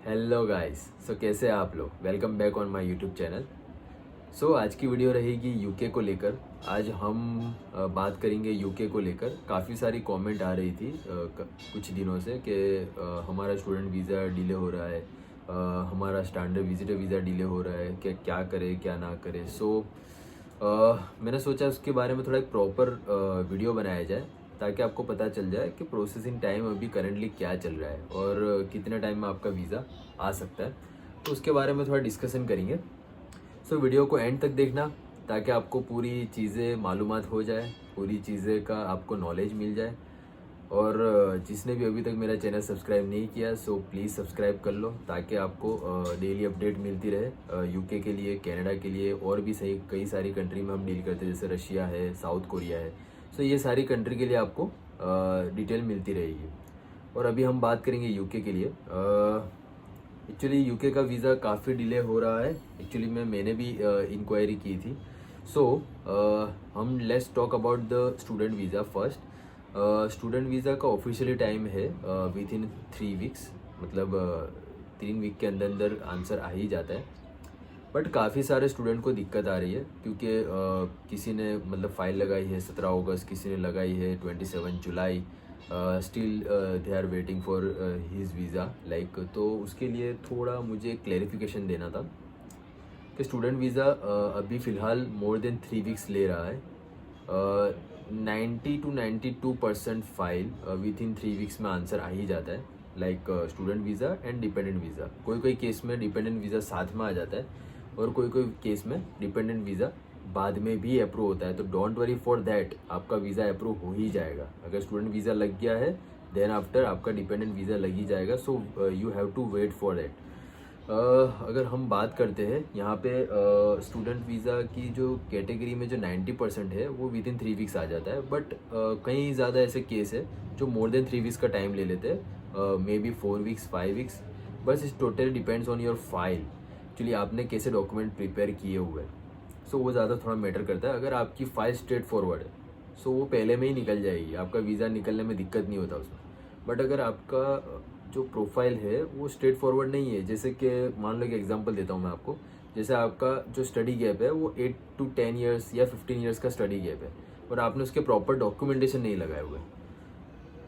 Hello guys. कैसे हैं आप लोग? Welcome back on my YouTube channel. आज की वीडियो रहेगी यूके को लेकर। आज हम बात करेंगे यूके को लेकर। काफ़ी सारी कमेंट आ रही थी कुछ दिनों से कि हमारा स्टूडेंट वीज़ा डिले हो रहा है, हमारा स्टैंडर्ड विजिटर वीज़ा डिले हो रहा है, कि क्या करें क्या ना करें। मैंने सोचा उसके बारे में थोड़ा एक प्रॉपर वीडियो बनाया जाए ताकि आपको पता चल जाए कि प्रोसेसिंग टाइम अभी करंटली क्या चल रहा है और कितने टाइम में आपका वीज़ा आ सकता है। तो उसके बारे में थोड़ा डिस्कशन करेंगे। वीडियो को एंड तक देखना ताकि आपको पूरी चीज़ें मालूमात हो जाए, पूरी चीज़ें का आपको नॉलेज मिल जाए। और जिसने भी अभी तक मेरा चैनल सब्सक्राइब नहीं किया प्लीज़ सब्सक्राइब कर लो ताकि आपको डेली अपडेट मिलती रहे यूके के लिए, कनाडा के लिए और भी सही कई सारी कंट्री में हम डील करते हैं, जैसे रशिया है, साउथ कोरिया है। ये सारी कंट्री के लिए आपको डिटेल मिलती रहेगी। और अभी हम बात करेंगे यूके के लिए। एक्चुअली यूके का वीज़ा काफ़ी डिले हो रहा है। एक्चुअली मैंने भी इंक्वायरी की थी। हम let's talk about the student visa first. Student visa का ऑफिशियली टाइम है विद इन 3 वीक्स, मतलब 3 वीक के अंदर अंदर आंसर आ ही जाता है। बट काफ़ी सारे स्टूडेंट को दिक्कत आ रही है क्योंकि किसी ने मतलब फ़ाइल लगाई है 17 अगस्त, किसी ने लगाई है 27 जुलाई। Still they are waiting for his visa like. तो उसके लिए थोड़ा मुझे क्लैरिफिकेशन देना था कि स्टूडेंट वीज़ा अभी फ़िलहाल मोर देन 3 वीक्स ले रहा है। 90 to 92% file with in 3 weeks में आंसर आ ही जाता है, like student visa and dependent visa. कोई कोई केस में डिपेंडेंट वीज़ा साथ में आ जाता है और कोई कोई केस में डिपेंडेंट वीज़ा बाद में भी अप्रूव होता है। तो डोंट वरी फॉर दैट, आपका वीज़ा अप्रूव हो ही जाएगा। अगर स्टूडेंट वीज़ा लग गया है देन आफ्टर आपका डिपेंडेंट वीज़ा लग ही जाएगा। You have to wait for that. अगर हम बात करते हैं यहाँ पे स्टूडेंट वीज़ा की जो कैटेगरी में जो 90% है वो विद इन 3 वीक्स आ जाता है। बट कई ज़्यादा ऐसे केस है जो मोर देन 3 वीक्स का टाइम ले लेते हैं, मे बी 4 वीक्स 5 वीक्स। बस इस total depends on your file. Actually आपने कैसे डॉक्यूमेंट प्रिपेयर किए हुए हैं, वो ज़्यादा थोड़ा मैटर करता है। अगर आपकी फाइल स्ट्रेट फॉरवर्ड है वो पहले में ही निकल जाएगी, आपका वीज़ा निकलने में दिक्कत नहीं होता उसमें। बट अगर आपका जो प्रोफाइल है वो स्ट्रेट फॉरवर्ड नहीं है, जैसे कि मान लो एक एग्जांपल देता हूँ मैं आपको। जैसे आपका जो स्टडी गैप है वो 8 to 10 ईयर्स या 15 ईयर्स का स्टडी गैप है और आपने उसके प्रॉपर डॉक्यूमेंटेशन नहीं लगाए हुए।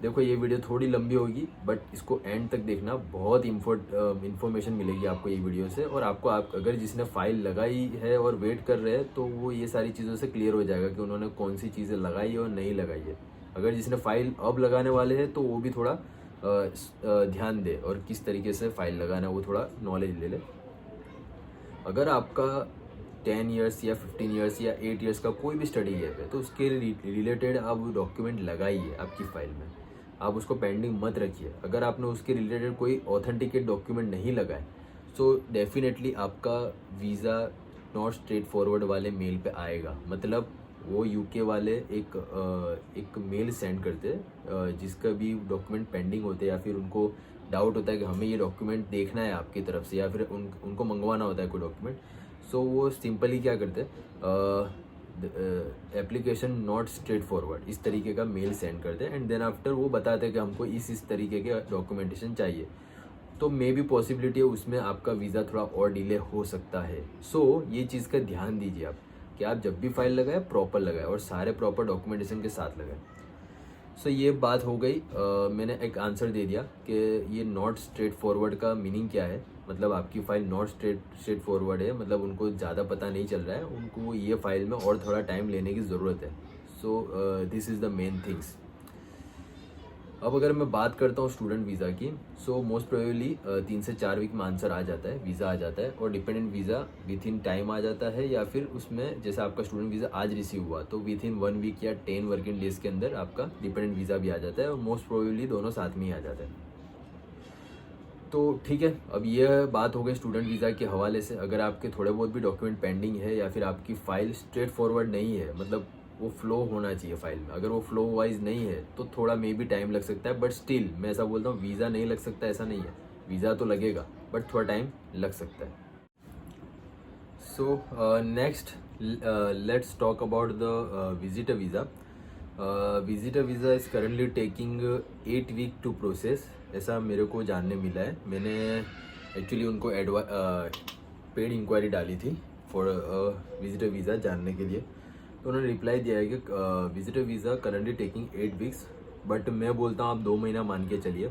देखो ये वीडियो थोड़ी लंबी होगी बट इसको एंड तक देखना, बहुत इन्फॉर्मेशन मिलेगी आपको ये वीडियो से। और आपको अगर जिसने फाइल लगाई है और वेट कर रहे हैं तो वो ये सारी चीज़ों से क्लियर हो जाएगा कि उन्होंने कौन सी चीज़ें लगाई है और नहीं लगाई है। अगर जिसने फाइल अब लगाने वाले हैं तो वो भी थोड़ा ध्यान दे और किस तरीके से फाइल लगाना है वो थोड़ा नॉलेज ले ले। अगर आपका 10 ईयर्स या 15 ईयर्स या 8 ईयर्स का कोई भी स्टडी गैप है तो उसके रिलेटेड आप डॉक्यूमेंट लगाइए आपकी फाइल में, आप उसको पेंडिंग मत रखिए। अगर आपने उसके रिलेटेड कोई ऑथेंटिकेट डॉक्यूमेंट नहीं लगाए डेफिनेटली आपका वीज़ा नॉट स्ट्रेट फॉरवर्ड वाले मेल पे आएगा। मतलब वो यूके वाले एक मेल सेंड करते हैं जिसका भी डॉक्यूमेंट पेंडिंग होते हैं या फिर उनको डाउट होता है कि हमें ये डॉक्यूमेंट देखना है आपकी तरफ से या फिर उनको मंगवाना होता है कोई डॉक्यूमेंट। वो सिंपली क्या करते हैं, एप्लीकेशन नॉट स्ट्रेट फॉरवर्ड इस तरीके का मेल सेंड करते हैं एंड देन आफ्टर वो बताते हैं कि हमको इस तरीके के डॉक्यूमेंटेशन चाहिए। तो मे भी पॉसिबिलिटी है उसमें आपका वीज़ा थोड़ा और डिले हो सकता है। ये चीज़ का ध्यान दीजिए आप कि आप जब भी फाइल लगाए प्रॉपर लगाए और सारे प्रॉपर डॉक्यूमेंटेशन के साथ लगाए। ये बात हो गई। मैंने एक आंसर दे दिया कि ये नॉट स्ट्रेट फॉरवर्ड का मीनिंग क्या है। मतलब आपकी फ़ाइल नॉट स्ट्रेट फॉरवर्ड है, मतलब उनको ज़्यादा पता नहीं चल रहा है, उनको ये फ़ाइल में और थोड़ा टाइम लेने की ज़रूरत है। This is the main things. अब अगर मैं बात करता हूँ स्टूडेंट वीज़ा की, मोस्ट प्रोबेबली 3 से 4 वीक में आंसर आ जाता है, वीज़ा आ जाता है। और dependent visa within time आ जाता है या फिर उसमें जैसे आपका स्टूडेंट वीज़ा आज रिसीव हुआ तो विथ इन 1 वीक या 10 वर्किंग डेज के अंदर आपका डिपेंडेंट वीज़ा भी आ जाता है और मोस्ट प्रोबेबली दोनों साथ में ही आ जाता है। तो ठीक है, अब यह बात हो गई स्टूडेंट वीज़ा के हवाले से। अगर आपके थोड़े बहुत भी डॉक्यूमेंट पेंडिंग है या फिर आपकी फ़ाइल स्ट्रेट फॉरवर्ड नहीं है, मतलब वो फ्लो होना चाहिए फाइल में, अगर वो फ्लो वाइज नहीं है तो थोड़ा मे भी टाइम लग सकता है। बट स्टिल मैं ऐसा बोलता हूँ वीज़ा नहीं लग सकता ऐसा नहीं है, वीज़ा तो लगेगा बट थोड़ा टाइम लग सकता है। Next let's talk about the visitor visa. Visitor visa is currently taking 8 week to process, ऐसा मेरे को जानने मिला है। मैंने एक्चुअली उनको पेड इंक्वायरी डाली थी फॉर विजिटर वीज़ा जानने के लिए, तो उन्होंने रिप्लाई दिया है कि visitor visa currently taking 8 weeks, but मैं बोलता हूँ आप 2 महीना मान के चलिए,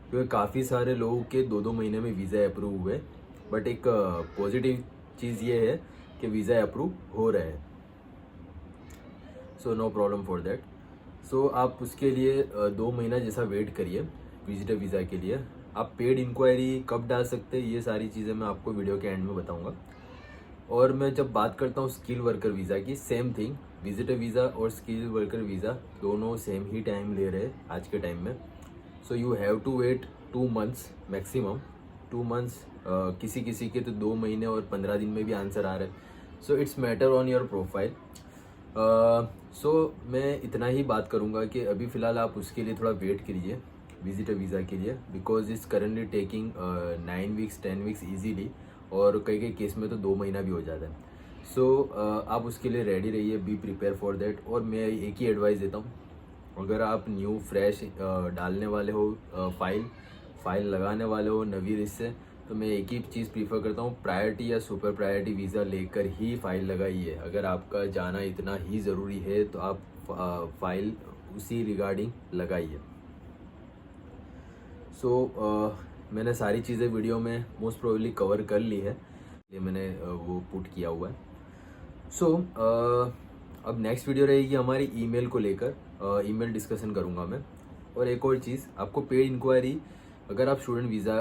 क्योंकि काफ़ी सारे लोगों के 2-2 महीने में वीज़ा अप्रूव हुए। बट एक पॉजिटिव चीज़ ये है कि वीज़ा अप्रूव हो रहे हैं, so no problem for that. सो आप उसके लिए 2 महीना जैसा वेट करिए विजिटर वीज़ा के लिए। आप पेड इंक्वायरी कब डाल सकते हैं, ये सारी चीज़ें मैं आपको वीडियो के एंड में बताऊंगा। और मैं जब बात करता हूँ स्किल वर्कर वीज़ा की, सेम थिंग, विजिटर वीज़ा और स्किल वर्कर वीज़ा दोनों सेम ही टाइम ले रहे हैं आज के टाइम में। So you have to wait 2 months maximum, 2 months, किसी किसी के तो 2 महीने और 15 दिन में भी आंसर आ रहा है। So it's matter on your profile. So मैं इतना ही बात करूँगा कि अभी फ़िलहाल आप उसके लिए थोड़ा वेट करिए विजिटर वीज़ा के लिए, because it's currently taking 9 weeks 10 weeks easily, और कई कई केस में तो 2 महीना भी हो जाता है। सो आप उसके लिए रेडी रहिए, बी प्रिपेयर फॉर देट। और मैं एक ही एडवाइस देता हूँ, अगर आप न्यू फ्रेश डालने वाले हो, फाइल लगाने वाले हो नवी रिस से, तो मैं एक ही चीज़ प्रीफर करता हूँ, प्रायोरिटी या सुपर प्रायोरिटी वीज़ा लेकर ही फाइल लगाइए। अगर आपका जाना इतना ही ज़रूरी है तो आप फाइल उसी रिगार्डिंग लगाइए। सो मैंने सारी चीज़ें वीडियो में मोस्ट प्रोबेबली कवर कर ली है, ये मैंने वो पुट किया हुआ है। सो अब नेक्स्ट वीडियो रहेगी हमारी ईमेल को लेकर, ईमेल डिस्कशन करूँगा मैं। और एक और चीज़, आपको पेड इंक्वायरी, अगर आप स्टूडेंट वीज़ा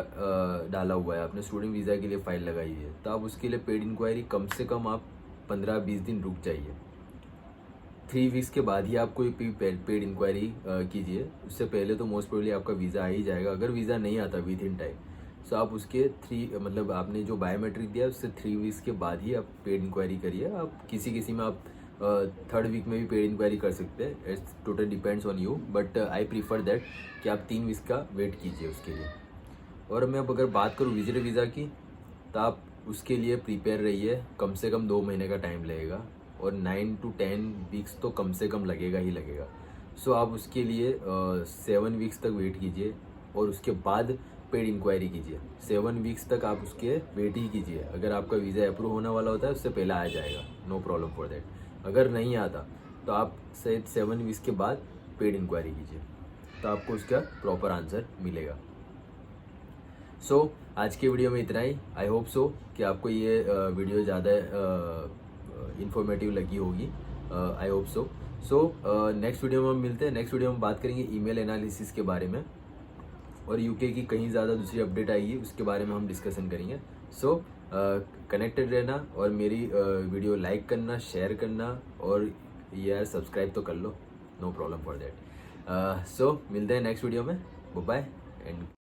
डाला हुआ है, आपने स्टूडेंट वीज़ा के लिए फ़ाइल लगाई है, तो आप उसके लिए पेड इंक्वायरी कम से कम आप 15-20 दिन रुक जाइए। 3 वीक्स के बाद ही आप कोई पेड इंक्वायरी कीजिए। उससे पहले तो मोस्ट प्रोबेबली आपका वीज़ा आ ही जाएगा। अगर वीज़ा नहीं आता विद इन टाइम, सो आप उसके 3 मतलब आपने जो बायोमेट्रिक दिया उससे 3 वीक्स के बाद ही आप पेड इंक्वायरी करिए। आप किसी में आप 3rd वीक में भी पेड इंक्वायरी कर सकते हैं, it's total depends on you, but I prefer that कि आप 3 वीक्स का वेट कीजिए उसके लिए। और मैं अब अगर बात करूँ विजिटर वीज़ा की, तो आप उसके लिए प्रिपेयर रहिए, कम से कम 2 महीने का टाइम लगेगा, और 9 to 10 वीक्स तो कम से कम लगेगा ही लगेगा। सो आप उसके लिए 7 वीक्स तक वेट कीजिए, और उसके बाद पेड इंक्वायरी कीजिए। 7 वीक्स तक आप उसके वेट ही कीजिए। अगर आपका वीज़ा अप्रूव होने वाला होता है उससे पहले आ जाएगा, नो प्रॉब्लम फॉर देट। अगर नहीं आता तो आप 7 वीक्स के बाद पेड इंक्वायरी कीजिए, तो आपको उसका प्रॉपर आंसर मिलेगा। सो आज के वीडियो में इतना ही। आई होप सो कि आपको ये वीडियो ज़्यादा इंफॉर्मेटिव लगी होगी, I hope so. Next video में हम मिलते हैं। नेक्स्ट वीडियो में हम बात करेंगे ईमेल एनालिसिस के बारे में, और यूके की कहीं ज़्यादा दूसरी अपडेट आएगी उसके बारे में हम डिस्कशन करेंगे। सो कनेक्टेड रहना, और मेरी वीडियो लाइक करना, शेयर करना, और यार सब्सक्राइब तो कर लो, नो प्रॉब्लम फॉर देट। सो मिलते हैं नेक्स्ट वीडियो में, बाय बाय एंड